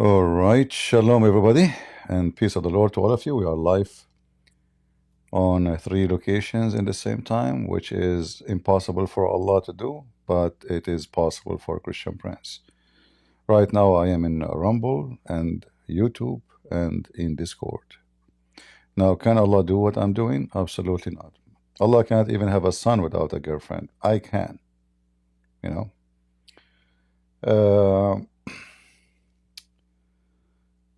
All right, shalom everybody, and peace of the Lord to all of you. We are live on three locations in the same time, which is impossible for Allah to do, but it is possible for Christian Prince. Right now, I am in Rumble and YouTube and in Discord. Now, can Allah do what I'm doing? Absolutely not. Allah can't even have a son without a girlfriend. I can, you know.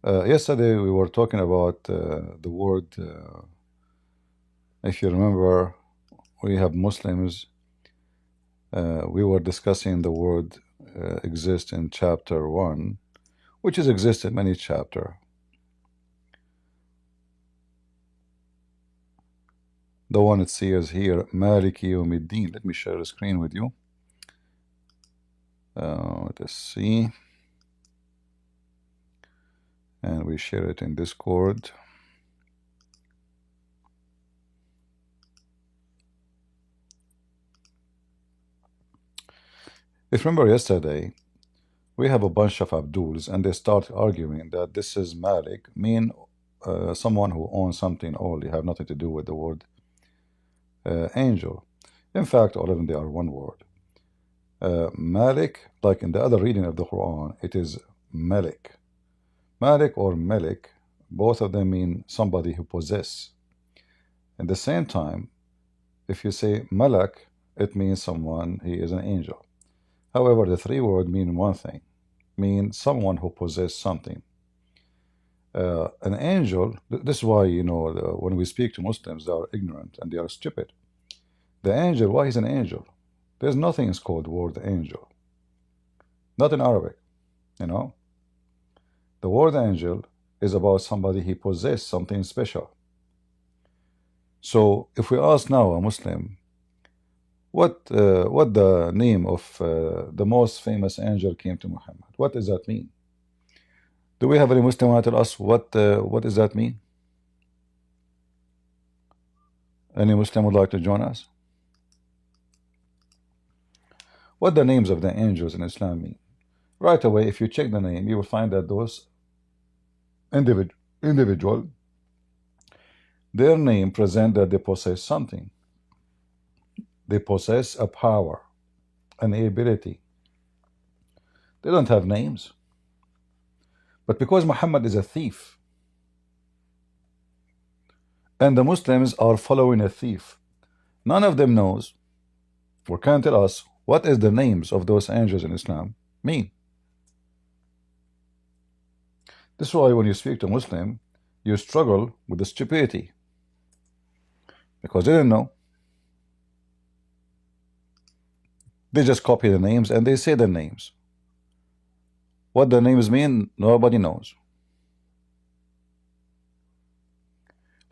Yesterday we were talking about the word. If you remember, we have Muslims. We were discussing the word exist in chapter 1, which is exist in many chapters. The one it says here, Maliki Yawmiddin. Let me share the screen with you. Let's see. And we share it in Discord. If you remember yesterday, we have a bunch of Abduls and they start arguing that this is Malik, mean someone who owns something only, have nothing to do with the word angel. In fact, all of them, they are one word. Malik, like in the other reading of the Quran, it is Malik. Malik or Melik, both of them mean somebody who possess. At the same time, if you say Malak, it means someone, he is an angel. However, the three words mean one thing, mean someone who possess something. An angel, this is why, you know, when we speak to Muslims, they are ignorant and they are stupid. The angel, why is an angel? There's nothing is called word angel. Not in Arabic, you know. The word angel is about somebody who possesses something special. So if we ask now a Muslim, what the name of the most famous angel came to Muhammad, what does that mean? Do we have any Muslim who tell us what does that mean? Any Muslim would like to join us? What the names of the angels in Islam mean? Right away, if you check the name, you will find that those individual, their name present that they possess something. They possess a power, an ability. They don't have names. But because Muhammad is a thief, and the Muslims are following a thief, none of them knows or can tell us what is the names of those angels in Islam mean. This is why when you speak to a Muslim, you struggle with the stupidity, because they didn't know. They just copy the names and they say the names. What the names mean, nobody knows.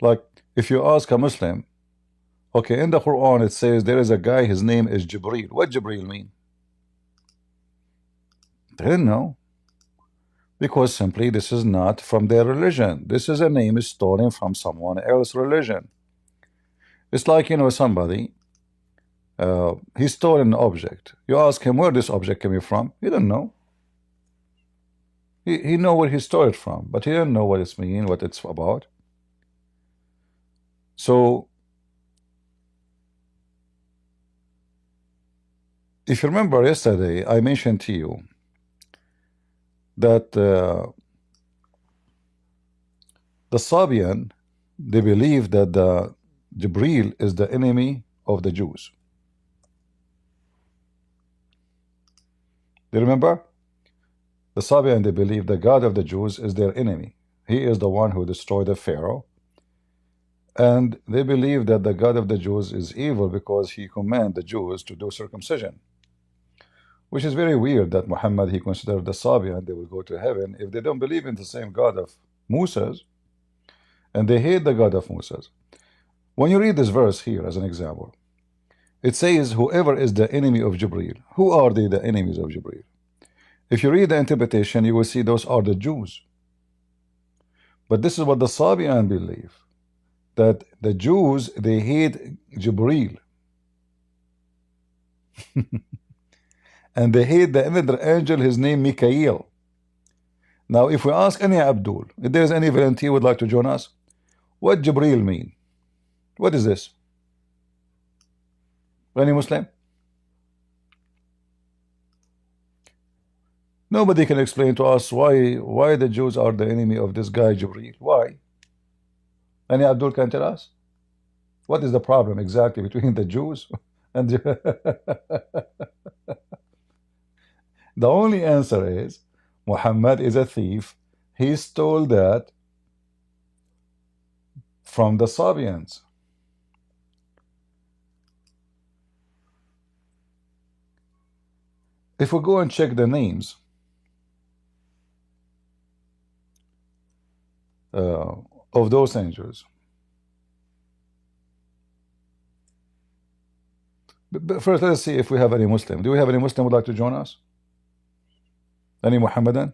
Like, if you ask a Muslim, okay, in the Quran it says there is a guy, his name is Jibreel. What Jibreel mean? They didn't know. Because simply this is not from their religion. This is a name is stolen from someone else's religion. It's like, you know, somebody, he stole an object. You ask him where this object came from. He don't know. He know where he stole it from, but he didn't know what it's mean, what it's about. So, if you remember yesterday, I mentioned to you that the Sabian, they believe that the Jibreel is the enemy of the Jews. Do you remember? The Sabian, they believe the God of the Jews is their enemy. He is the one who destroyed the Pharaoh. And they believe that the God of the Jews is evil because he commanded the Jews to do circumcision. Which is very weird that Muhammad, he considered the Sabian, they will go to heaven if they don't believe in the same God of Moses, and they hate the God of Moses. When you read this verse here as an example, it says, whoever is the enemy of Jibreel. Who are they, the enemies of Jibreel? If you read the interpretation, you will see those are the Jews. But this is what the Sabian believe, that the Jews, they hate Jibreel. And they hate the another angel, his name Mikael. Now, if we ask any Abdul, if there is any volunteer would like to join us, what Jibreel mean? What is this? Any Muslim? Nobody can explain to us why the Jews are the enemy of this guy Jibreel. Why? Any Abdul can tell us? What is the problem exactly between the Jews and the only answer is Muhammad is a thief. He stole that from the Sabians. If we go and check the names of those angels, but first let's see if we have any Muslim. Do we have any Muslim would like to join us? Any Muhammadan?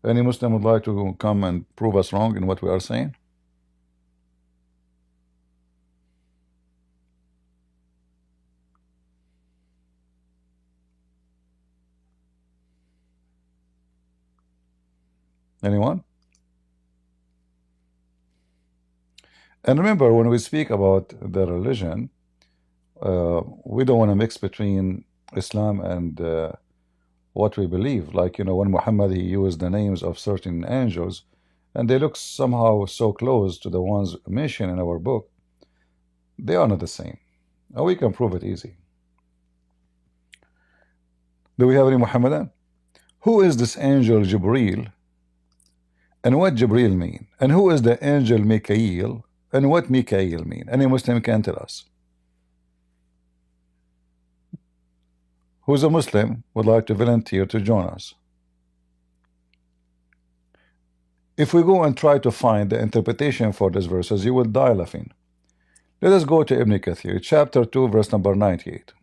Any Muslim would like to come and prove us wrong in what we are saying? Anyone? And remember, when we speak about the religion, we don't want to mix between Islam and what we believe. Like, when Muhammad, he used the names of certain angels, and they look somehow so close to the ones mentioned in our book. They are not the same. And we can prove it easy. Do we have any Muhammadan? Who is this angel Jibreel? And what Jibreel mean? And who is the angel Mikael? And what Mikael mean? Any Muslim can tell us. Who's a Muslim would like to volunteer to join us? If we go and try to find the interpretation for these verses, you will die laughing. Let us go to Ibn Kathir, chapter 2, verse number 98.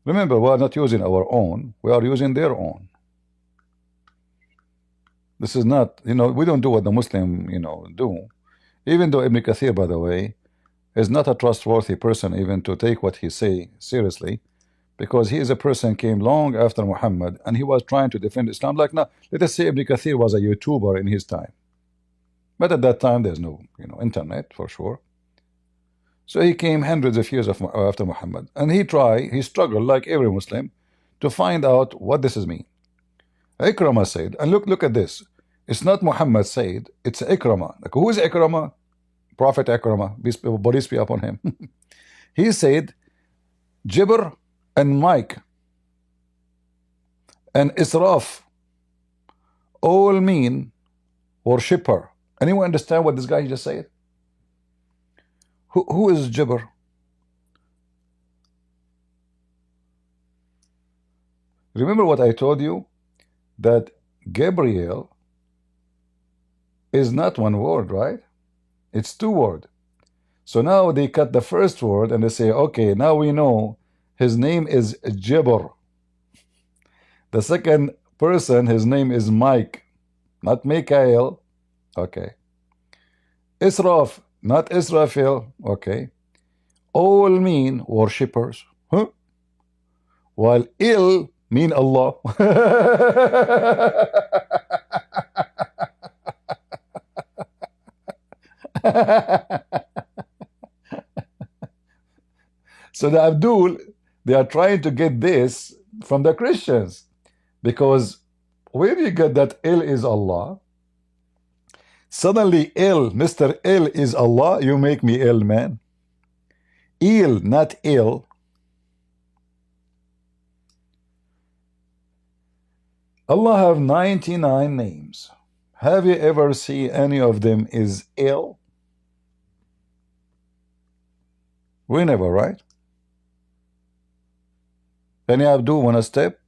Remember, we are not using our own, we are using their own. This is not, we don't do what the Muslim, do. Even though Ibn Kathir, by the way, is not a trustworthy person even to take what he say seriously, because he is a person came long after Muhammad, and he was trying to defend Islam. Like, now, let us say Ibn Kathir was a YouTuber in his time. But at that time, there's no, internet, for sure. So he came hundreds of years after Muhammad, and he struggled like every Muslim to find out what this is mean. Ikramah said, and look at this. It's not Muhammad said, it's Ikramah. Like, who is Ikramah? Prophet Ikramah, bodies be upon him. He said, Jibr and Mike and Israf all mean worshipper. Anyone understand what this guy just said? Who is Jibr? Remember what I told you? That Gabriel is not one word, right? It's two words. So now they cut the first word and they say, okay, now we know his name is Jibr. The second person, his name is Mike, not Mikael. Okay. Israf, not Israfil. Okay. All mean worshippers. Huh? While Il mean Allah. So the Abdul, they are trying to get this from the Christians, because where you get that Il is Allah, suddenly Il, Mr. Il is Allah, you make me ill, man. Il, not ill. Allah have 99 names. Have you ever seen any of them is ill? We never, right? Any Abdul want to step?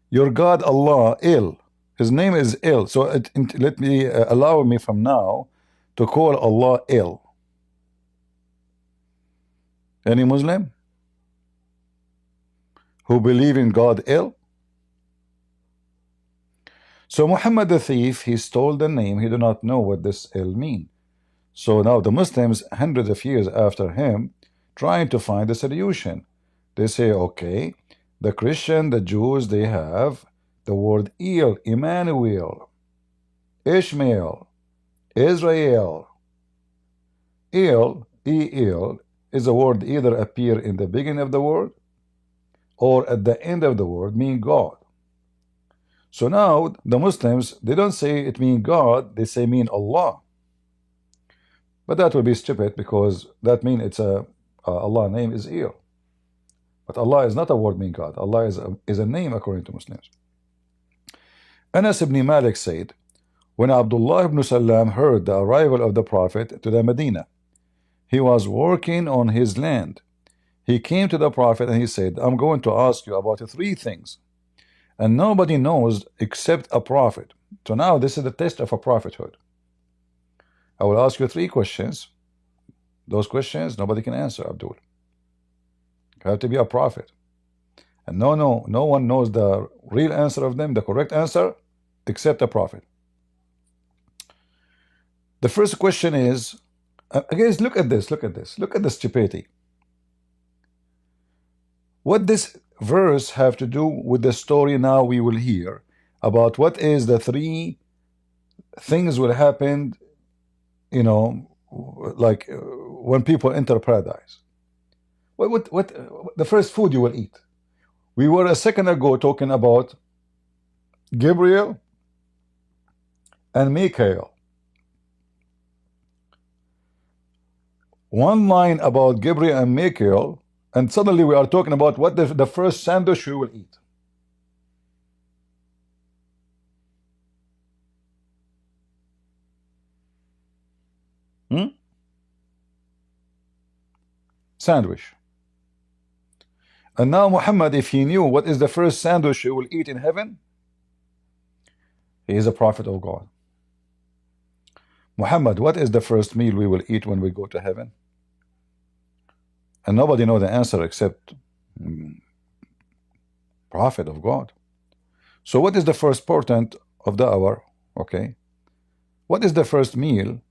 Your God Allah, Il. His name is Il. So let me allow me from now to call Allah Il. Any Muslim who believe in God Il? So Muhammad the thief, he stole the name. He do not know what this L mean. So now the Muslims, hundreds of years after him, trying to find a solution. They say, okay, the Christian, the Jews, they have the word El, Emmanuel, Ishmael, Israel. El, E-El, is a word either appear in the beginning of the word or at the end of the word, mean God. So now the Muslims, they don't say it mean God, they say mean Allah. But that would be stupid because that means it's Allah name is El. But Allah is not a word mean God. Allah is a name according to Muslims. Anas ibn Malik said, when Abdullah ibn Salam heard the arrival of the Prophet to the Medina, he was working on his land. He came to the Prophet and he said, I'm going to ask you about three things. And nobody knows except a prophet. So now this is the test of a prophethood. I will ask you three questions. Those questions nobody can answer, Abdul. You have to be a prophet. And no one knows the real answer of them, the correct answer, except a prophet. The first question is, guys, look at this, look at the stupidity. What this verse have to do with the story now we will hear about what is the three things will happen, you know, like when people enter paradise. What the first food you will eat? We were a second ago talking about Gabriel and Michael. One line about Gabriel and Michael, and suddenly we are talking about what the first sandwich we will eat. Sandwich. And now Muhammad, if he knew what is the first sandwich he will eat in heaven, he is a prophet of God. Muhammad, what is the first meal we will eat when we go to heaven? And nobody knows the answer except prophet of God. So what is the first portent of the hour? Okay. What is the first meal,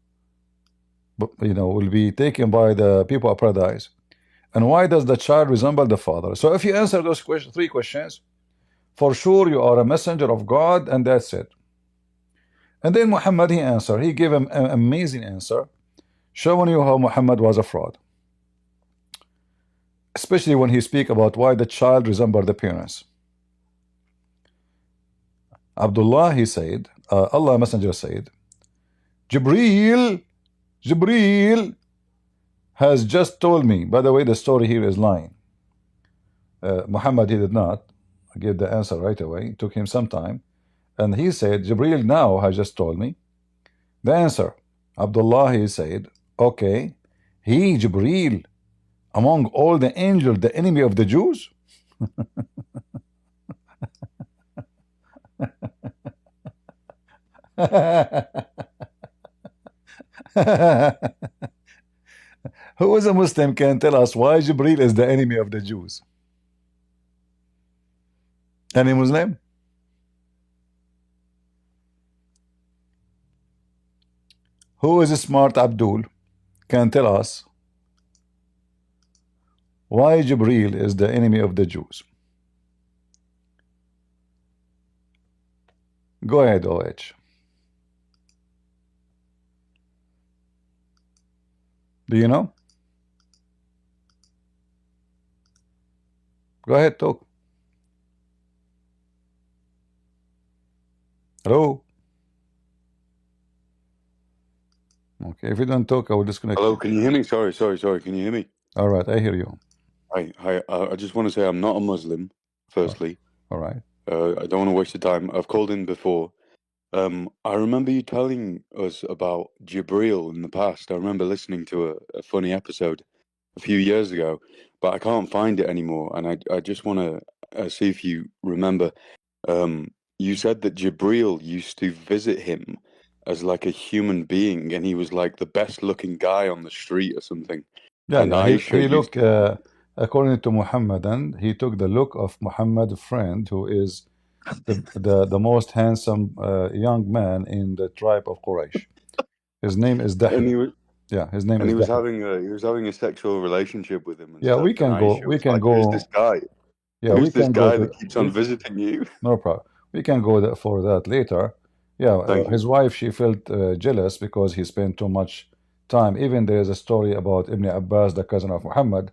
will be taken by the people of paradise? And why does the child resemble the father? So if you answer those three questions, for sure you are a messenger of God, and that's it. And then Muhammad, he answered. He gave him an amazing answer, showing you how Muhammad was a fraud. Especially when he speak about why the child resembled the parents. Abdullah, he said, Allah Messenger said, Jibreel has just told me. By the way, the story here is lying. Muhammad, he did not give the answer right away. It took him some time. And he said, Jibreel now has just told me the answer. Abdullah, he said, okay, he, Jibreel, among all the angels, the enemy of the Jews? Who is a Muslim can tell us why Jibreel is the enemy of the Jews? Any Muslim? Who is smart Abdul can tell us why Jibreel is the enemy of the Jews? Go ahead, OH. Do you know? Go ahead, talk. Hello? Okay, if you don't talk, I will disconnect. Hello, can you hear me? Sorry. Can you hear me? All right, I hear you. Hi. I just want to say I'm not a Muslim, firstly. All right. I don't want to waste your time. I've called in before. I remember you telling us about Jibreel in the past. I remember listening to a funny episode a few years ago, but I can't find it anymore. And I just want to see if you remember. You said that Jibreel used to visit him as like a human being, and he was like the best looking guy on the street or something. Yeah, And yeah. Aisha He used look according to Muhammadan, he took the look of Muhammad's friend, who is the most handsome young man in the tribe of Quraysh. His name is And Dahya. he was Yeah, his name and is he was Dahya. having a sexual relationship with him and Yeah, stuff. we And can go. Aisha We was can like, "Who's this go. guy? Yeah, we Who's this can go guy to. that keeps on visiting you?" No problem. We can go for that later. Yeah, Thank you. his wife, she felt jealous because he spent too much time. Even there is a story about Ibn Abbas, the cousin of Muhammad,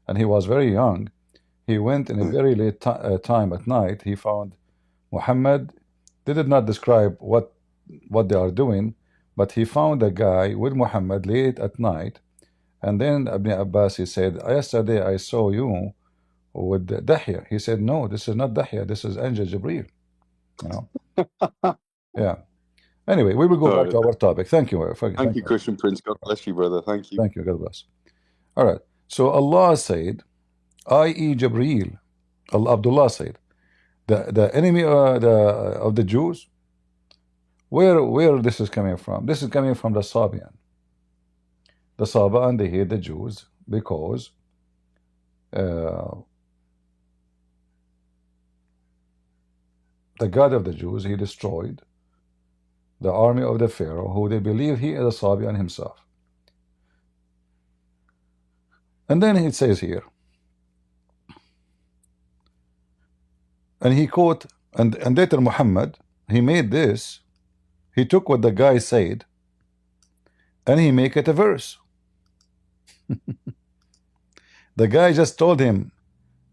and he was very young. He went in a very late time at night. He found Muhammad. They did not describe what they are doing, but he found a guy with Muhammad late at night. And then Ibn Abbas, he said, yesterday I saw you with Dahya. He said, no, this is not Dahya. This is Angel Jibreel. You know. Yeah. Anyway, we will go All back right. to our topic. Thank you. Thank Thank you, you. Christian Prince. God bless you, brother. Thank you. Thank you. God bless. All right. So Allah said, i.e. Jibreel, Abdullah said, the enemy of the Jews, where this is coming from? This is coming from the Sabian. The Sabian, they hate the Jews because uh, the God of the Jews, he destroyed the army of the Pharaoh, who they believe he is a Sabian himself. And then it says here, and he quote, and later Muhammad, he made this, he took what the guy said, and he make it a verse. The guy just told him,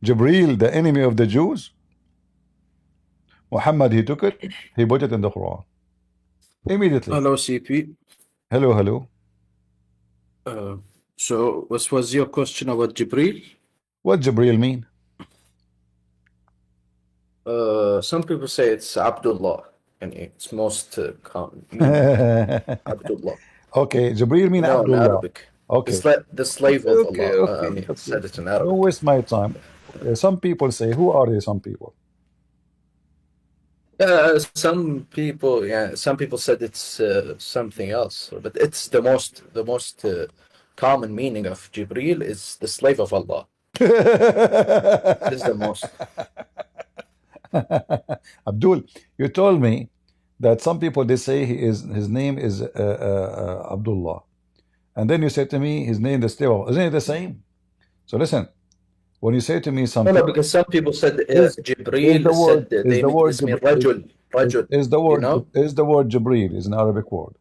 Jibreel, the enemy of the Jews. Muhammad, he took it, he put it in the Quran. Immediately. Hello, CP. Hello, hello. So, what was your question about Jibril? What Jibreel mean? Some people say it's Abdullah, and it's most common meaning. Abdullah. Okay, Jibreel mean No, in Abdullah. Arabic. Okay. The slave Okay, of okay, Allah. I okay, mean, okay. said it in Don't Arabic. waste my time. Some people say, who are they? Some people. Some people said it's something else, but it's the most common meaning of Jibril is the slave of Allah. This is the most. Abdul, you told me that some people they say his name is Abdullah, and then you said to me his name is Steve. Isn't it the same? So listen, when you say to me No, something, because some people said is the Jibril word said they make this mean Rajul, Rajul, you know? is the word Jibreel is an Arabic word?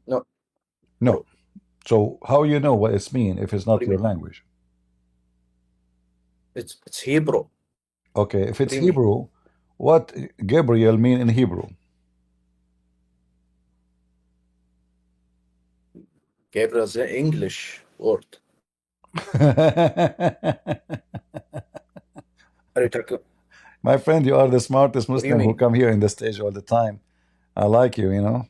No, No. So how you know what it's mean if it's what not do you your mean? language? It's Hebrew. Okay, if What it's do you mean? Hebrew, what Gabriel mean in Hebrew? Gabriel is an English word. Are you talking? My friend, you are the smartest What do you Muslim who mean? come here in the stage all the time. I like you, you know.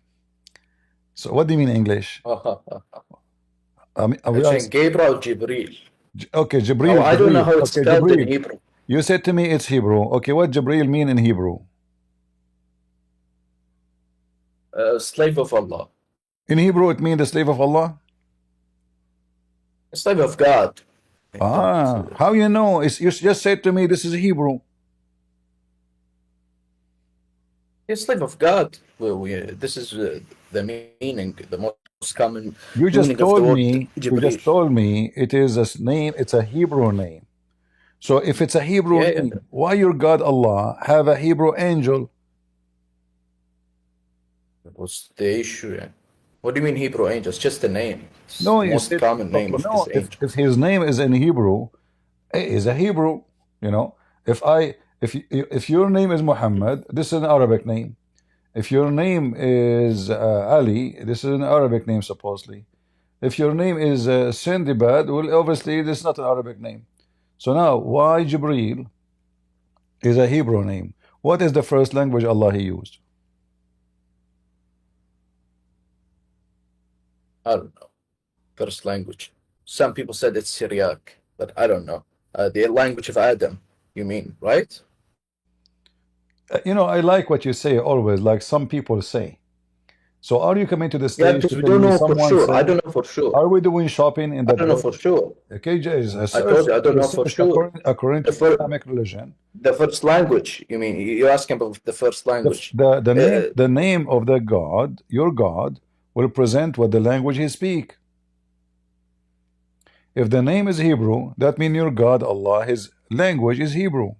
So what do you mean English? I mean, I'm we are saying Gabriel Jibril. okay. Oh, Jibril, I don't know Jibril. how it's Okay, spelled in Jibril. Hebrew. You said to me it's Hebrew. Okay, what Jibril mean in Hebrew? Slave of Allah. In Hebrew, it means the slave of Allah. Slave of God. Ah, how you know? It's, you just said to me this is Hebrew. Slave of God. This is the meaning, the most common You just meaning of the told word me. You Jibril. just told me it is a name. It's a Hebrew name. So if it's a Hebrew Yeah. name, why your God Allah have a Hebrew angel? What's the issue? Yeah. What do you mean Hebrew angel? It's just a name. It's No, the you most said common name okay. of No, this angel. if his name is in Hebrew, it is a Hebrew. You know, if your name is Muhammad, this is an Arabic name. If your name is Ali, this is an Arabic name supposedly. If your name is Sindibad, well, obviously this is not an Arabic name. So now, why Jibreel is a Hebrew name? What is the first language Allah he used? I don't know. First language. Some people said it's Syriac, but I don't know. The language of Adam, you mean, right? You know, I like what you say always, like some people say. So are you coming to the Yeah, stage because to we tell don't me know for someone sure. I said, don't know for sure. are we doing shopping in I the don't know book? for sure. Okay, just I told you I don't know for research sure. according The, to fir- Islamic religion. the first language. You mean you're asking about the first language? The name of the God, your God, will present what the language he speak. If the name is Hebrew, that means your God, Allah, his language is Hebrew.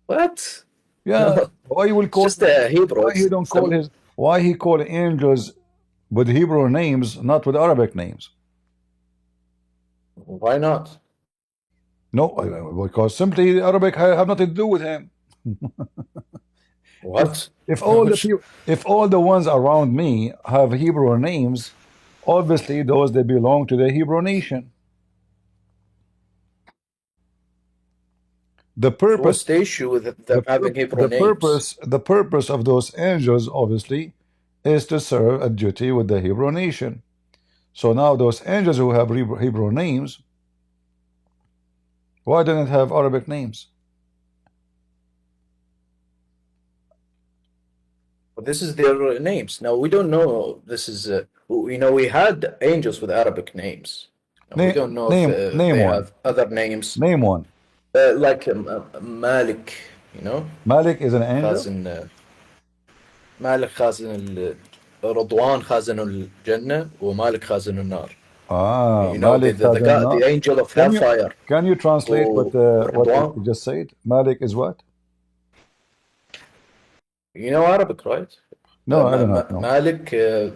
What? Yeah. No, Why you will it's call just Hebrew. why he don't call his why he call angels with Hebrew names, not with Arabic names? Why not? No, because simply Arabic have nothing to do with him. If What? if all the people, if all the ones around me have Hebrew names, obviously those they belong to the Hebrew nation. The So purpose, what's the issue with them having Hebrew names? the purpose of those angels, obviously, is to serve a duty with the Hebrew nation. So now those angels who have Hebrew names, why didn't have Arabic names? Well, this is their names. Now we don't know. This is we had angels with Arabic names. And we don't know if Name they one. have other names Name one. like Malik. Malik is an angel. خازن مالك خازن رضوان خازن الجنة ومالك خازن النار. Malik The God, Khazanah. the angel of hellfire. Can you translate what ورضوان. you just said? Malik is what? You know Arabic, right? No, I do not know. Malik. Uh,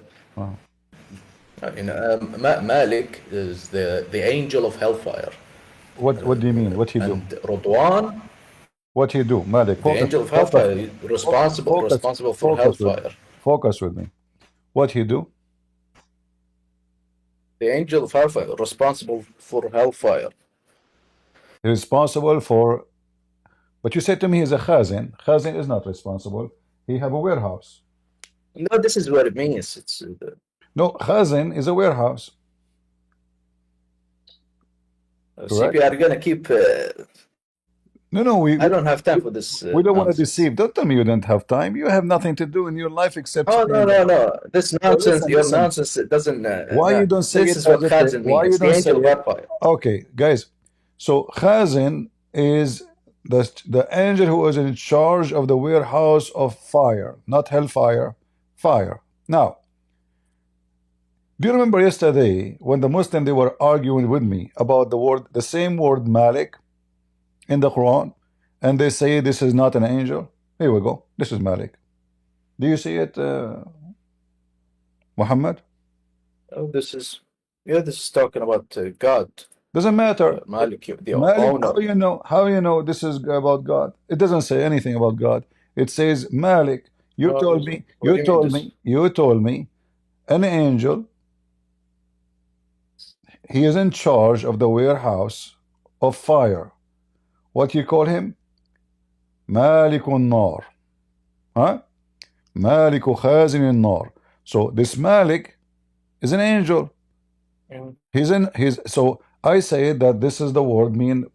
Malik is the angel of hellfire. what do you mean? What he do? And Radwan, What he do? Malik, the angel of hellfire, responsible for hellfire. Focus with me. What he do? The angel of hellfire, responsible for hellfire. Responsible for. But you said to me he's a Khazin. Khazin is not responsible. He have a warehouse. No, this is what it means. It's No, Khazin is a warehouse. CP are gonna keep. No, I don't have time for this. We don't want to nonsense. deceive. Don't tell me you don't have time. You have nothing to do in your life except. Oh no! This nonsense, listen. nonsense. It doesn't. Why you don't say this it is what as Khazin why means. you It's the don't angel say of it? hellfire. Okay, guys. So Khazin is the angel who is in charge of the warehouse of fire, not hellfire, fire. Now, do you remember yesterday when the Muslim they were arguing with me about the same word Malik in the Quran, and they say this is not an angel? Here we go. This is Malik. Do you see it, Muhammad? Oh, this is talking about God. Doesn't matter. Malik, the Malik, owner. how you know this is about God? It doesn't say anything about God. It says Malik. You told me an angel, he is in charge of the warehouse of fire. What you call him? Malikun Nar. Huh? Maliku Khazin Nar. So this Malik is an angel. Yeah. So I say that this is the word mean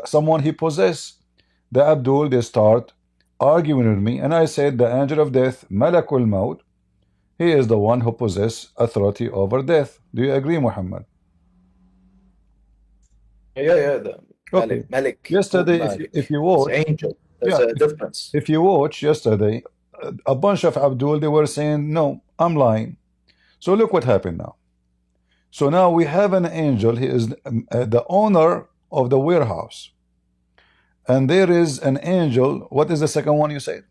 someone he possess. The Abdul they start arguing with me, and I said the angel of death, Malakul Maut, he is the one who possess authority over death. Do you agree, Muhammad? Yeah. Okay. Malik. Yesterday, Malik. if you It's watch, angel. There's a difference. if you watch yesterday, a bunch of Abdul they were saying no, I'm lying. So look what happened now. So now we have an angel. He is the owner of the warehouse. And there is an angel. What is the second one you said?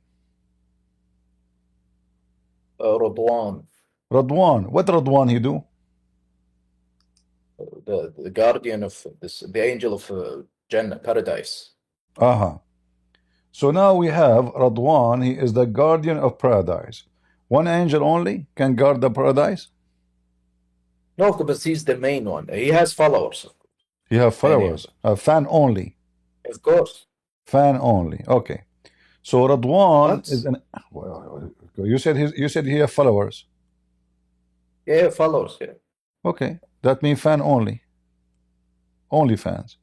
Radwan, Radwan. What Radwan he do? the guardian of the angel of Jannah, paradise. So now we have Radwan. He is the guardian of paradise. One angel only can guard the paradise? No, but he's the main one. He has followers. He have followers. A fan only. Of course. Fan only. Okay. So Radwan What? is an. You said he have followers. Yeah, followers. Yeah. Okay, that means fan only. Only fans.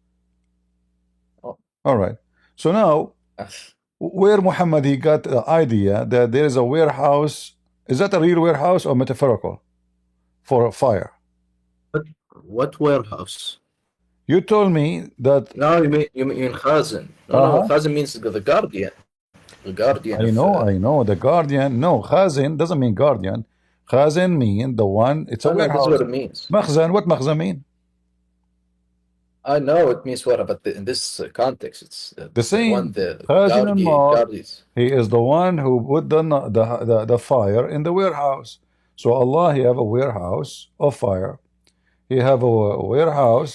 Oh. All right. So now, where Muhammad he got the idea that there is a warehouse Is that a real warehouse or metaphorical for fire? What warehouse? You told me that. No, you mean Khazin. No, Uh-huh. Khazin means the guardian. The guardian I of know, I know. The guardian. No, Khazin doesn't mean guardian. Khazin mean the one. It's a no, this is warehouse. what it means. Makhzan. What makhzan mean? I know it means what, but in this context, it's The the one same. the Khazin and Mar. guardians. He is the one who put the fire in the warehouse. So Allah, He have a warehouse of fire. He have a warehouse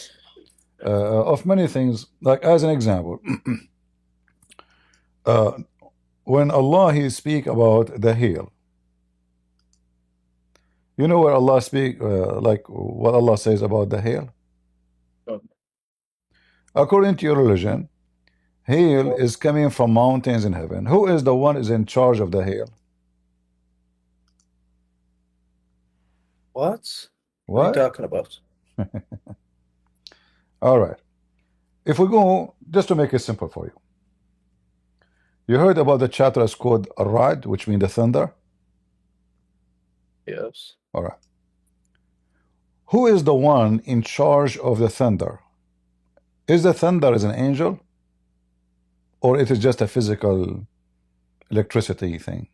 of many things. Like as an example, uh, when Allah He speak about the hail, you know where Allah speak, like what Allah says about the hail. Oh, According to your religion, hail is coming from mountains in heaven. Who is the one is in charge of the hail? what? What are you What? talking about? All right. If we go, just to make it simple for you, you heard about the chapter that's called Rad, which means the thunder. Yes. All right. Who is the one in charge of the thunder? Is the thunder is an angel, or it is just a physical electricity thing?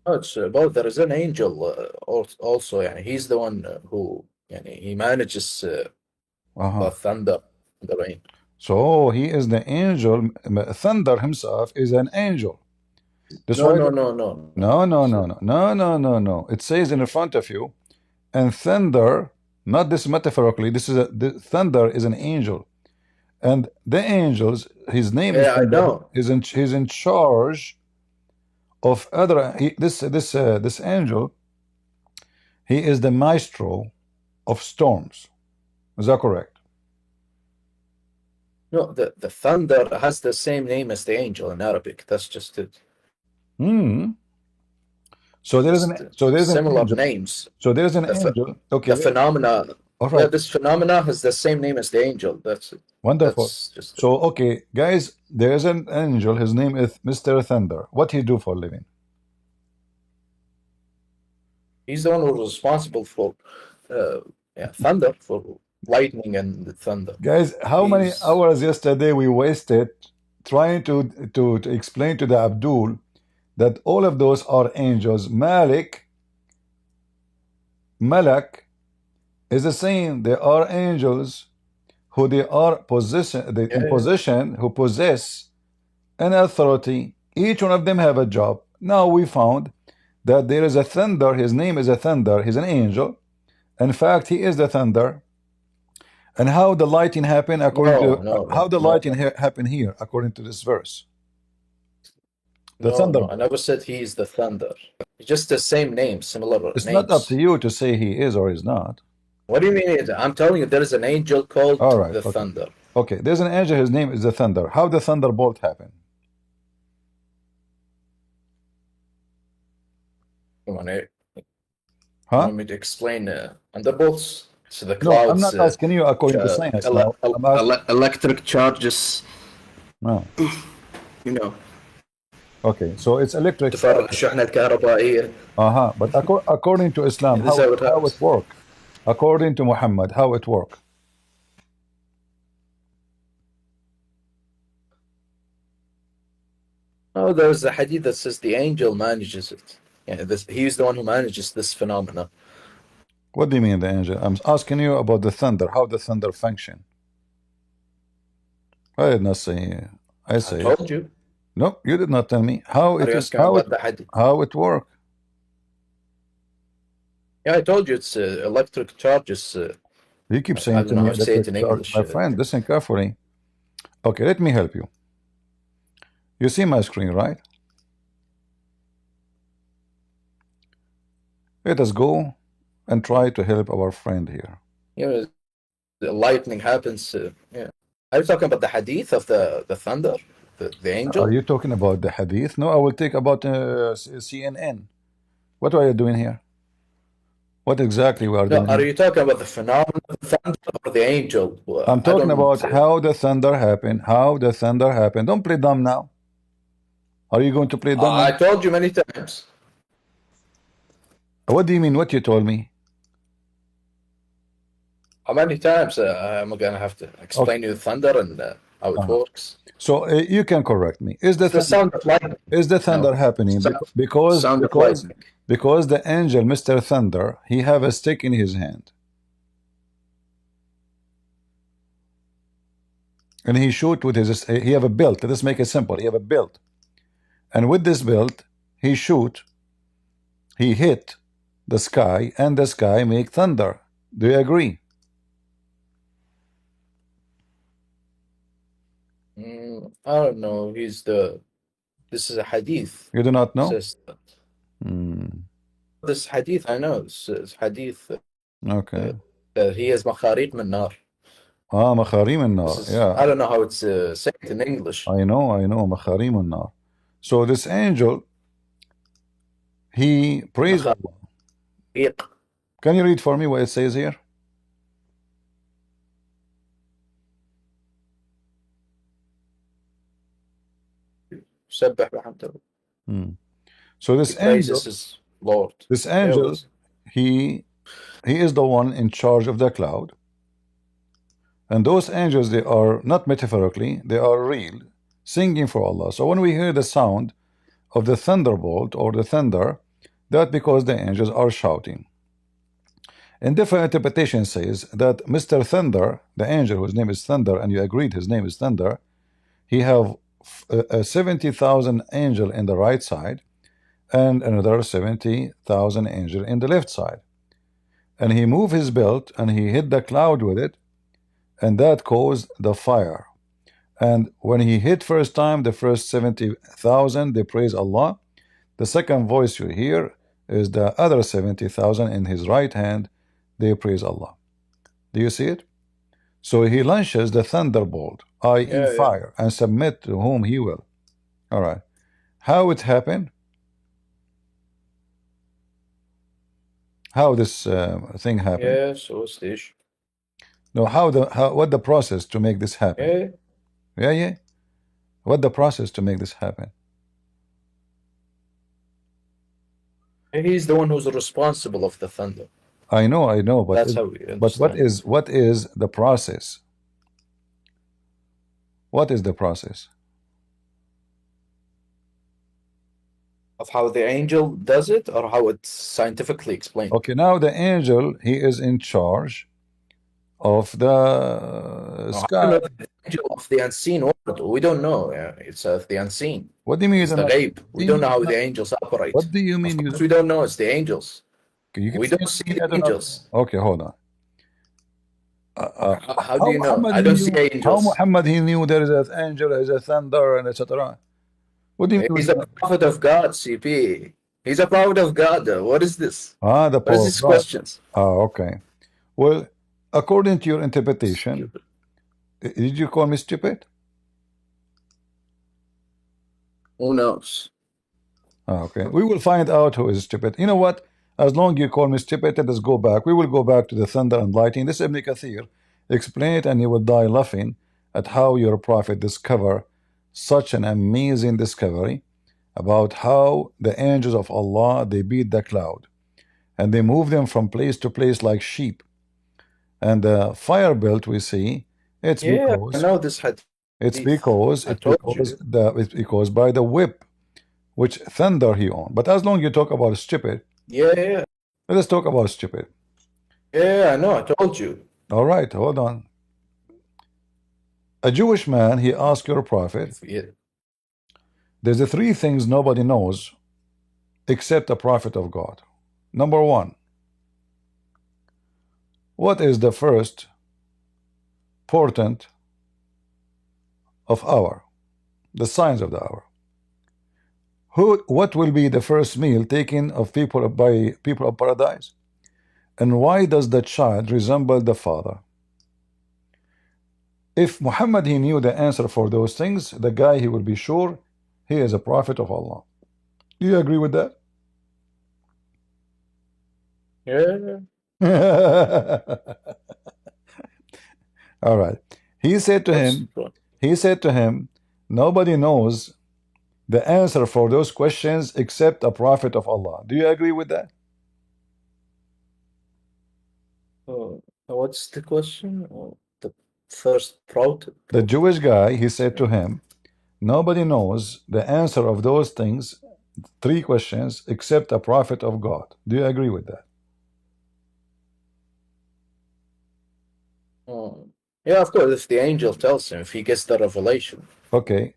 No, it's both. There is an angel also. Yani, he's the one who he manages the thunder and the rain. So he is the angel. Thunder himself is an angel. That's No, why. no, The, no, no. no, no, no, no, no, no, no, no. It says in front of you, and thunder. Not this metaphorically. This is the thunder is an angel, and the angels. His name is Yeah, I thunder. know. He's in charge of other. This angel. He is the maestro of storms. Is that correct? No, the thunder has the same name as the angel in Arabic. That's just it. Hmm. So there is Just an similar angel. names. So there is an The, ph- angel. Okay. the phenomena. All Yeah, right. this phenomena has the same name as the angel. That's it. Wonderful. That's just it. So okay, guys, there is an angel. His name is Mr. Thunder. What he do for a living? He's the one who's responsible for thunder, for lightning and the thunder. Guys, how many He's hours yesterday we wasted trying to explain to the Abdul that all of those are angels. Malak is the same. They are angels who they are in position, who possess an authority. Each one of them have a job. Now we found that there is a thunder. His name is a thunder. He's an angel. In fact, he is the thunder. And how the lighting happen according to how the lighting happen here according to this verse? The thunder. No, I never said he is the thunder. It's just the same name, similar It's names. not up to you to say he is or is not. What do you mean? I'm telling you, there is an angel called the thunder. Okay, there's an angel. His name is the thunder. How the thunderbolt happen? You want me to explain thunderbolts? So the No, clouds. I'm not asking you according to science. Electric charges. No. You know. Okay, so it's electric. تفرق الشحنة الكهربائية. But according to Islam, how it work? According to Muhammad, how it work? No, there's a hadith that says the angel manages it. Yeah, he's the one who manages this phenomena. What do you mean the angel? I'm asking you about the thunder. How the thunder function? I did not say. I told you. No, you did not tell me how it is. How it work? Yeah, I told you it's electric charges. You keep saying to me electric charge. My friend, listen carefully. Okay, let me help you. You see my screen, right? Let us go and try to help our friend here. Yeah, the lightning happens. Yeah. Are you talking about the hadith of the thunder? The angel? Are you talking about the hadith? No, I will take about CNN. What are you doing here? What exactly we are doing? Are you talking about the phenomenon of the thunder or the angel? I'm talking about how the thunder happened. How the thunder happened. Don't play dumb now. Are you going to play dumb? I told you many times. What do you mean? What you told me? How many times am I gonna have to explain you thunder and how it works? So you can correct me. Is the It's the thunder, sound of lightning. is the thunder happening Sound of lightning. because the angel, Mr. Thunder, he have a stick in his hand, and he shoot with his. He have a belt. Let's make it simple. He have a belt, and with this belt, he shoot. He hit the sky, and the sky make thunder. Do you agree? I don't know. This is a hadith. You do not know? Says that. This hadith, I know. This is hadith. Okay. He is مخاريق من نار. مخاريم النار. Yeah. I don't know how it's said in English. I know. مخاريم النار. So this angel, he praised Allah. Can you read for me what it says here? سبح بحمده. So this angel, his Lord. This angel, he is the one in charge of the cloud. And those angels, they are not metaphorically, they are real, singing for Allah. So when we hear the sound of the thunderbolt or the thunder, that's because the angels are shouting. And different interpretation says that Mr. Thunder, the angel whose name is Thunder, and you agreed his name is Thunder, he have 70,000 angel in the right side and another 70,000 angel in the left side. And he moved his belt and he hit the cloud with it, and that caused the fire. And when he hit first time, the first 70,000, they praise Allah. The second voice you hear is the other 70,000 in his right hand, they praise Allah. Do you see it? So he launches the thunderbolt, i.e. fire, and submit to whom he will. All right. How it happened? How this thing happened? Yeah, so it's the issue. No, what the process to make this happen? Yeah. What the process to make this happen? He's the one who's responsible of the thunder. I know, but that's how we understand. What is the process? What is the process? Of how the angel does it, or how it's scientifically explained? Okay, now the angel, he is in charge of the sky. The angel of the unseen world. We don't know. It's the unseen. What do you mean? It's the ghaib. We don't know how the angels operate. What do you mean? Of course we don't know. It's the angels. We don't see the angels. Okay, hold on. How do you know? I don't see angels. How Muhammad he knew there is an angel, there is a thunder, and etc. What do you mean? He's a prophet of God, CP. He's a prophet of God. What is this? What is these questions? Okay. Well, according to your interpretation, did you call me stupid? Who knows? Okay. We will find out who is stupid. You know what? As long as you call me stupid, let us go back. We will go back to the thunder and lightning. This Ibn Kathir explain it, and you will die laughing at how your prophet discover such an amazing discovery about how the angels of Allah, they beat the cloud and they move them from place to place like sheep. And the fire belt we see, it's because I know this had. It's because by the whip which thunder he owned. But as long as you talk about stupid, let us talk about stupid. I know, I told you. All right, hold on. A Jewish man, he asked your prophet, there's the three things nobody knows except a prophet of God. Number one, what is the first portent of hour, the signs of the hour? What will be the first meal taken of people by people of paradise? And why does the child resemble the father? If Muhammad he knew the answer for those things, the guy he will be sure he is a prophet of Allah. Do you agree with that? All right. He said to him, nobody knows the answer for those questions except a prophet of Allah. Do you agree with that? What's the question? The first proto. The Jewish guy, he said to him, nobody knows the answer of those things, three questions, except a prophet of God. Do you agree with that? Yeah, of course, if the angel tells him, if he gets the revelation. Okay.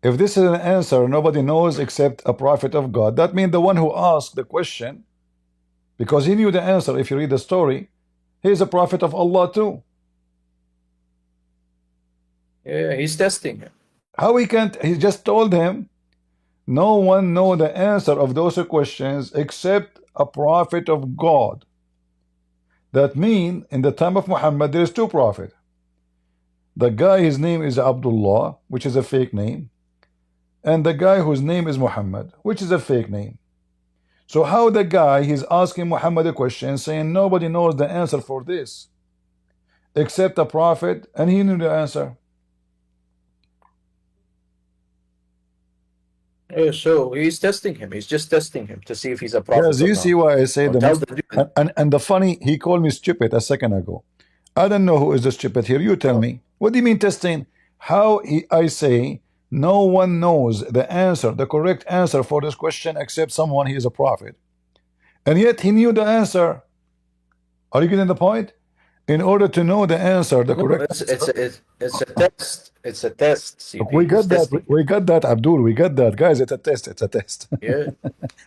If this is an answer nobody knows except a prophet of God, that means the one who asked the question, because he knew the answer, if you read the story, he is a prophet of Allah too. Yeah, he's testing him. How he can't, he just told him, no one know the answer of those questions except a prophet of God. That means in the time of Muhammad there is two prophets. The guy, his name is Abdullah, which is a fake name, and the guy whose name is Muhammad, which is a fake name. So how the guy, he's asking Muhammad a question saying nobody knows the answer for this except a prophet, and he knew the answer. Yeah, so he's testing him. He's just testing him to see if he's a prophet Yes, or you not. see why I say Or the tell most, the Jew. and the funny, he called me stupid a second ago. I don't know who is the stupid here. You tell me. What do you mean testing? How I say no one knows the answer, the correct answer for this question except someone he is a prophet. And yet he knew the answer. Are you getting the point? In order to know the answer, the No, correct it's answer. a test. It's a test, CP. We He's got that. testing. We got that, Abdul. We got that. Guys, it's a test. It's a test. Yeah.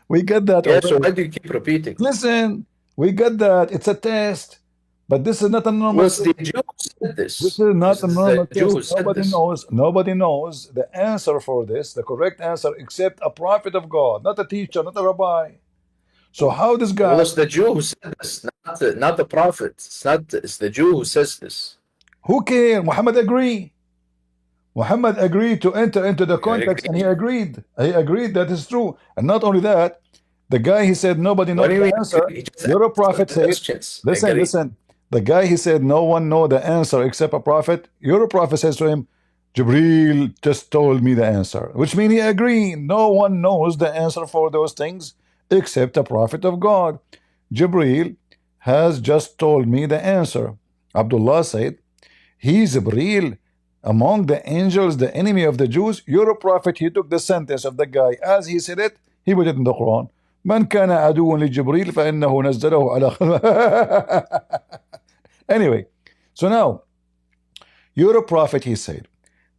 We got that Yeah, so already. why do you keep repeating? Listen, we got that. It's a test. But this is not a normal Was test. the Jew who said this? This is not a Is normal the Jew test. who said this? Nobody knows the answer for this, the correct answer, except a prophet of God, not a teacher, not a rabbi. So how this Well, guy, it's the Jew who said this, not the prophet. It's the Jew who says this. who cares? Muhammad agreed. Muhammad agreed to enter into the context, and he agreed. He agreed that is true. And not only that, the guy, he said nobody What knows do you the mean? answer. He just Your answered prophet the said, questions. listen, Agree. listen. The guy, he said no one know the answer except a prophet. Your prophet says to him, Jibril just told me the answer, which means he agreed. No one knows the answer for those things except a prophet of God. Jibril has just told me the answer. Abdullah said, he is Jibril among the angels, the enemy of the Jews. You're a prophet. He took the sentence of the guy as he said it, he put it in the Quran. من كان عدوا لجبريل فإنه نزله على Anyway, so now you're a prophet, he said,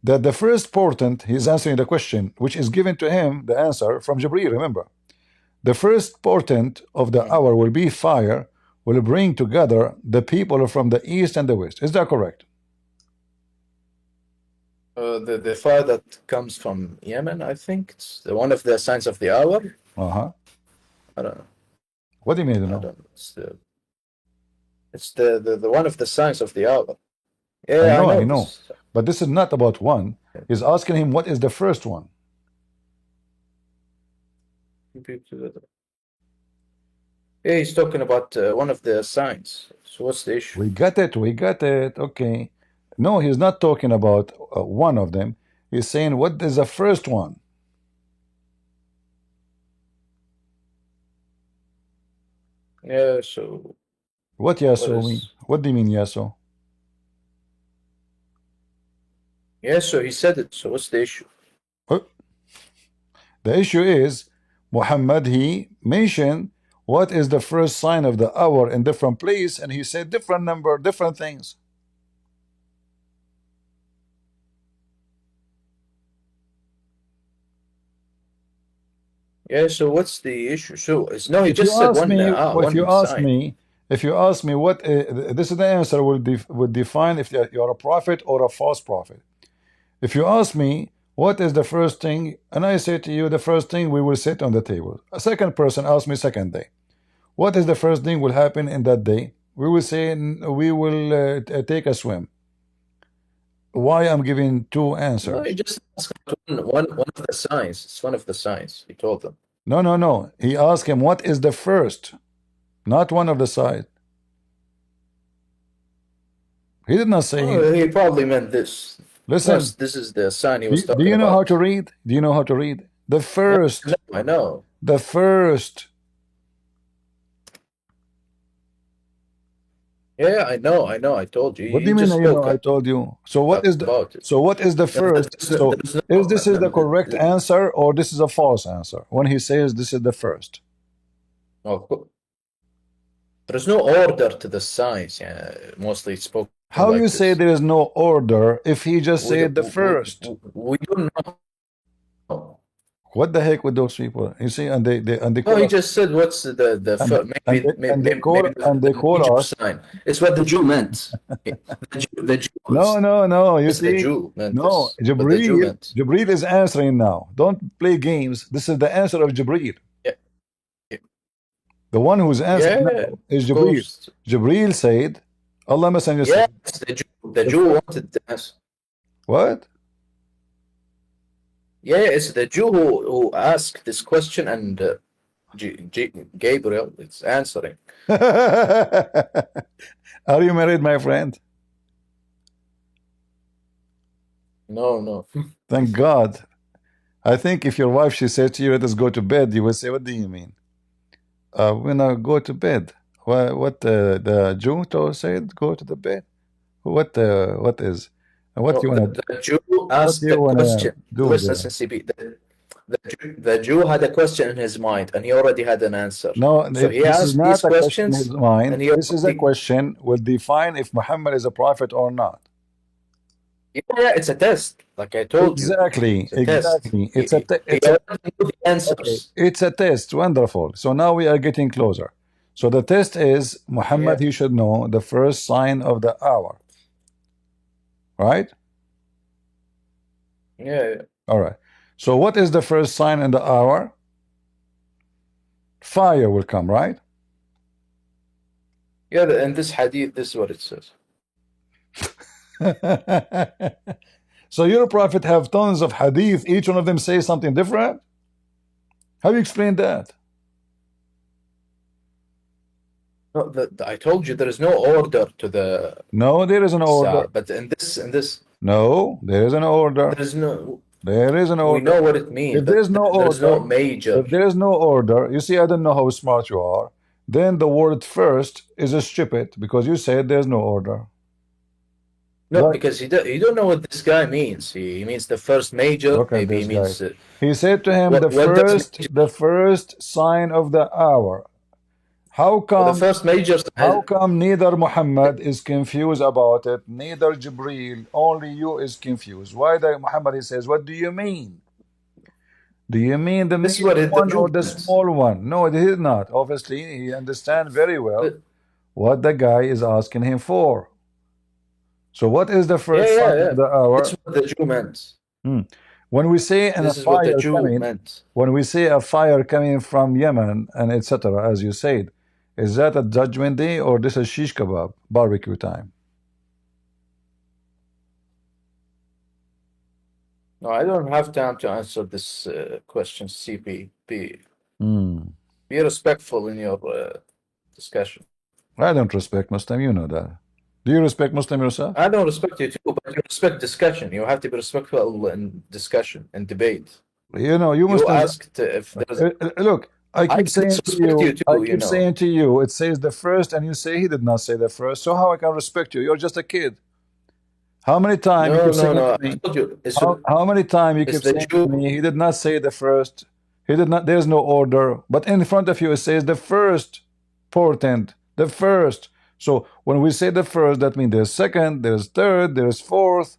that the first portent, he's answering the question, which is given to him, the answer from Jibreel, remember. The first portent of the hour will be fire, will bring together the people from the east and the west. Is that correct? The fire that comes from Yemen, I think. It's one of the signs of the hour. Uh-huh. I don't know. What do you mean, you I know? don't know. It's the one of the signs of the hour. Yeah, I I know. this. But this is not about one. He's asking him what is the first one. Yeah, he's talking about one of the signs. So what's the issue? We got it. We got it. Okay. No, he's not talking about one of them. He's saying what is the first one. Yeah, so What Yaso mean? What do you mean Yaso? Yeah, so he said it. So what's the issue? The issue is Muhammad, he mentioned what is the first sign of the hour in different place, and he said different number, different things. Yeah, so what's the issue? So it's no, he If just you said ask one. me, One sign. if you ask me what this is the answer would define if you're a prophet or a false prophet. If you ask me what is the first thing, and I say to you the first thing we will sit on the table. A second person asks me second day, what is the first thing will happen in that day? We will say we will take a swim. Why I'm giving two answers? No, he just asked one of the signs. It's one of the signs. He told them. No. He asked him what is the first, not one of the side. He did not say. Oh, he probably meant this. Listen, This is the sign he was talking about. Do you know how to read? Do you know how to read? The first. I know. The first. Yeah, I know. I told you. What do You you mean, just you know, spoke I told you? So what is the about it. so what is the No, first? So there's is no, this is the correct answer or this is a false answer when he says this is the first? no, there's no order to the signs. Yeah, mostly it's spoken How you like say this. there is no order if he just We, said don't- the first? we don't know. What the heck with those people? You see, and they No, call he us just said what's and and maybe they, and they maybe call and they the call major us. sign. It's what the Jew meant. The Jew No, was no, no. You it's the see, Jew meant no. this. What the Jew Jibreel, meant. Jibreel is answering now. Don't play games. This is the answer of Jibreel. Yeah, yeah, The one who's answering yeah, now is of Jibreel. course. Jibreel said, Allah Messenger said, Yes, the Jew. The the Jew first, wanted the answer. what? Yeah, it's the Jew who asked this question, and Gabriel is answering. Are you married, my friend? No, no. Thank God. I think if your wife, she said to you, let us go to bed, you will say, what do you mean? When I go to bed. What the Jew said, go to the bed? What is? What No, you wanna the Jew what asked do the you wanna question. do Listen, there? CCP. The Jew had a question in his mind, and he already had an answer. No, So he this is asked not these a question in his questions, and mind. he This is a already. question will define if Muhammad is a prophet or not. Yeah, it's a test. Like I told you, Exactly, it's a test. exactly. He It's a already knew the okay. answers. It's a test. Wonderful. So now we are getting closer. So the test is Yeah, Muhammad. He should know the first sign of the hour, right? yeah, All right. So what is the first sign in the hour? Fire will come, right? yeah. In this hadith, this is what it says. So your prophet have tons of hadith. Each one of them says something different. How do you explain that? No, I told you there is no order to the No, there is an order. but in this, No, there is an order. there is no. There is an We order. know what it means, If there but is no there is no order, major. if there is no order, you see, I don't know how smart you are. Then the word first is a stupid because you said there's no order. No, What? because he don't know what this guy means. He means the first major. Look at Maybe he this guy. means He said to him, what does major? the first sign of the hour. How The come? first major How has come neither Muhammad is confused about it, neither Jibreel, only you is confused? Why the Muhammad he says, what do you mean? Do you mean the this is medium what the one Jew or the meant. small one? No, he did not. Obviously, he understands very well But, what the guy is asking him for. So what is the yeah, first yeah, sign of yeah. the This hour? is what the Jew meant. Hmm. When we say a This is what the fire Jew coming, meant. when we say a fire coming from Yemen and etc., as you said, is that a judgment day or this is shish kebab, barbecue time? No, I don't have time to answer this question. CP, Hmm. be respectful in your discussion. I don't respect Muslim, you know that. Do you respect Muslim yourself? I don't respect you too, but you respect discussion. You have to be respectful in discussion and debate. You know, you You Muslims, asked if there's. look, I can disrespect you I too. keep saying to you, it says the first, and you say he did not say the first. So how I can respect you? You're just a kid. How many times you No, keep no, saying no. to I me? told you. How many times you It's keep the saying to me? Jew. He did not say the first. He did not. There's no order. But in front of you it says the first portent, the first. So when we say the first, that means there's second, there's third, there's fourth.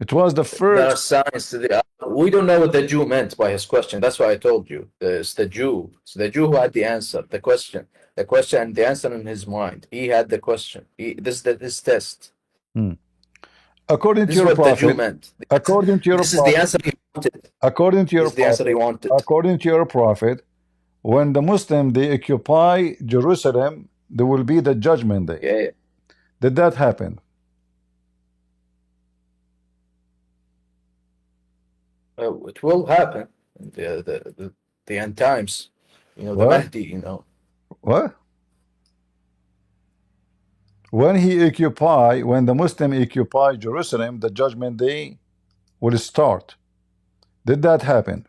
It was the There are first. signs to the. We don't know what the Jew meant by his question. That's why I told you. It's the Jew. It's the Jew who had the answer, the question, and the answer in his mind. He had the question. His test. Hmm. According to This is your what the Jew prophet, meant. according to your This is the prophet, answer he wanted. according to This your is the answer he prophet, wanted. according to your prophet, when the Muslim they occupy Jerusalem, there will be the judgment day. Yeah, Did that happen? it will happen. The end times. The What? Mahdi. What? When the Muslim occupy Jerusalem, the judgment day will start. Did that happen?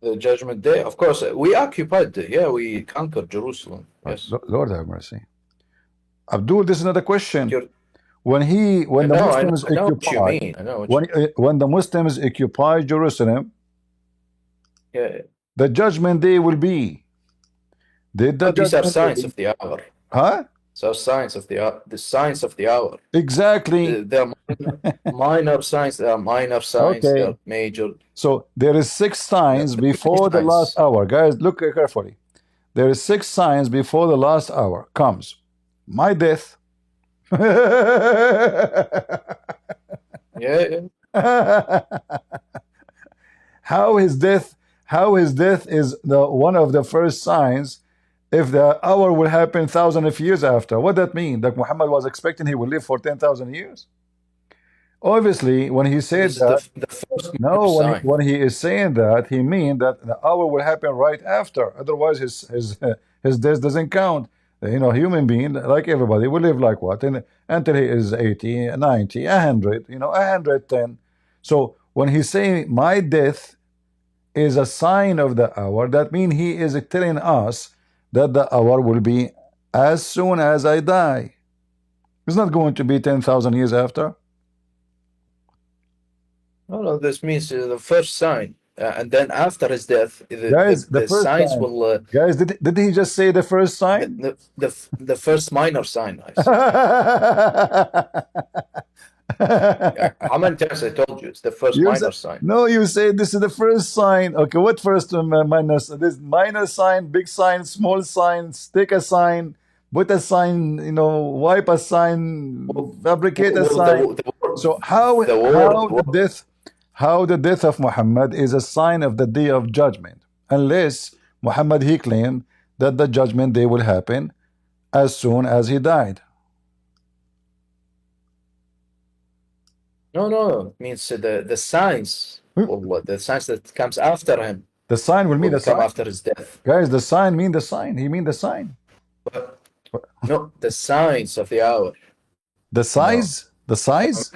The Judgment Day, of course, we occupied it. Yeah, we conquered Jerusalem. Yes. Lord have mercy. Abdul, this is not a question. You're, When the Muslims I know what you occupy, mean. I know what you when the Muslims occupy Jerusalem, Yeah. the judgment day will be. Did the These are judgment signs day? of the hour. Huh? So signs of the signs of the hour. Exactly. They're minor signs. They are minor signs. Okay. They're major. So there is 6 signs Many before the last signs. hour. Guys, look carefully. There is 6 signs before the last hour comes. My death. Yeah. How his death is the one of the first signs if the hour will happen thousands of years after. What that mean? That Muhammad was expecting he will live for 10,000 years? Obviously, when he said This is that, the first no, sign. when he is saying that, he mean that the hour will happen right after. Otherwise, his death doesn't count. You know, human being, like everybody, will live like what? Until he is 80, 90, 100, 110. So when he say my death is a sign of the hour, that means he is telling us that the hour will be as soon as I die. It's not going to be 10,000 years after. No, this means the first sign, and then after his death, Guys, the the first signs sign. will. Guys, did he just say the first sign? The first minor sign. I said. How many times I told you it's the first minor sign? No, you say this is the first sign. Okay, what first minus? This minor sign, big sign, small sign, stick a sign, put a sign, wipe a sign, fabricate a sign. So how the death of Muhammad is a sign of the day of judgment, unless Muhammad he claimed that the judgment day will happen as soon as he died. No, it means the signs, the signs that comes after him. The sign will mean the come sign after his death. Guys, the sign mean the sign. He mean the sign. But, no, the signs of the hour. The size? The size?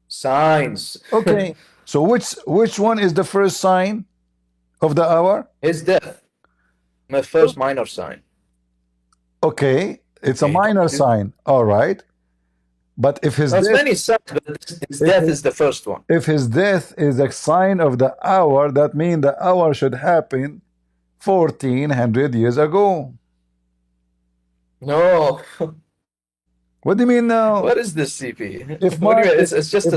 Signs. Okay. So which one is the first sign of the hour? His death. My first minor sign. Okay. It's a minor sign. All right. But if his death, many signs, but his death is the first one. If his death is a sign of the hour, that means the hour should happen 1400 years ago. No. What do you mean now? What is this, CP? It's just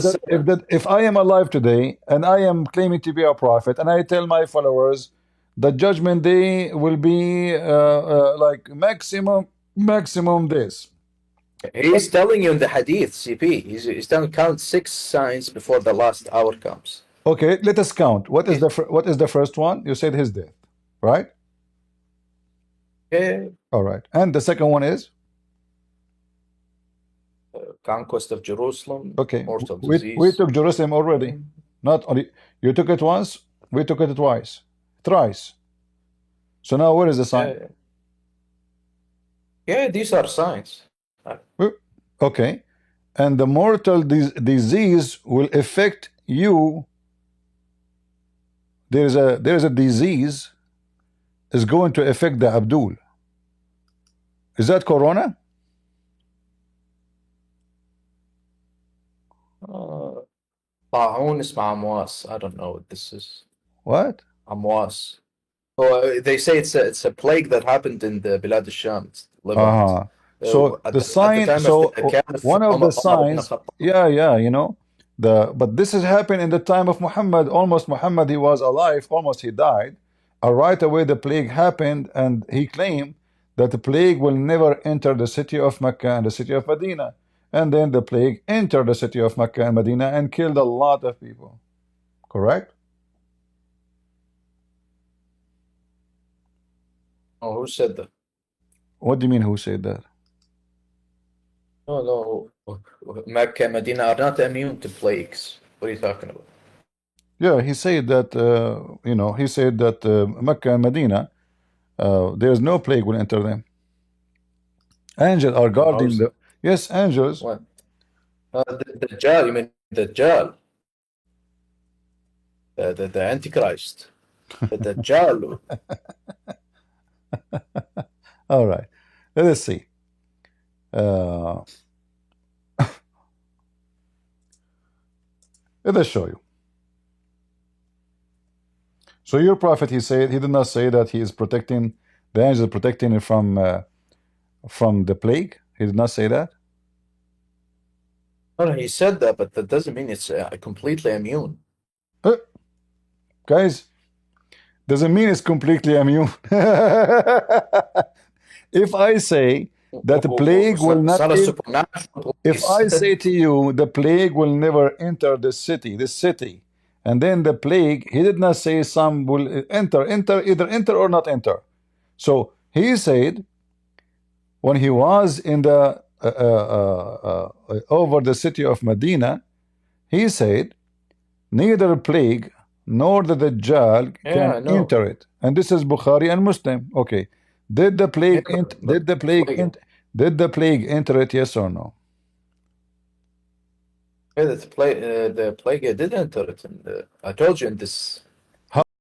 if I am alive today and I am claiming to be a prophet and I tell my followers the judgment day will be like maximum this. He's telling you in the hadith, CP. He's telling count 6 signs before the last hour comes. Okay, let us count. What is the first one? You said his death, right? Yeah. All right. And the second one is? Conquest of Jerusalem. Okay. Mortal disease. We took Jerusalem already. Not only you took it once, we took it twice. Thrice. So now where is the sign? Yeah, these are signs. Okay. And the mortal disease will affect you. There is a disease is going to affect the Abdul. Is that corona? طاعون اسمه أمواس. I don't know what this is. What? أمواس. Oh, they say it's a plague that happened in the Bilad al-Sham. So the sign, one of the signs, but this has happened in the time of Muhammad. Almost Muhammad, he was alive, almost he died. Right away the plague happened, and he claimed that the plague will never enter the city of Mecca and the city of Medina. And then the plague entered the city of Mecca and Medina and killed a lot of people. Correct? Oh, who said that? What do you mean, who said that? No. Mecca and Medina are not immune to plagues. What are you talking about? Yeah, he said that, Mecca and Medina, there is no plague will enter them. Angels are guarding the... Yes, angels. What? The Dajjal, you mean the Dajjal, the Antichrist, the Dajjal. All right. Let us see. Uh, let us show you. So your prophet, he said, he did not say that he is protecting, the angel is protecting it from the plague. He did not say that. No, he said that, but that doesn't mean it's completely immune. Guys, doesn't mean it's completely immune. If I say that the plague will It's not, not a supernatural if place. I say to you the plague will never enter this city, and then the plague, he did not say some will enter, either enter or not enter. So he said when he was in the over the city of Medina, he said neither plague nor the Dajjal Yeah, can I know. enter it. And this is Bukhari and Muslim. Okay. Did the plague Yeah, did the plague enter it, yes or no? yeah, the plague did enter it. I told you in this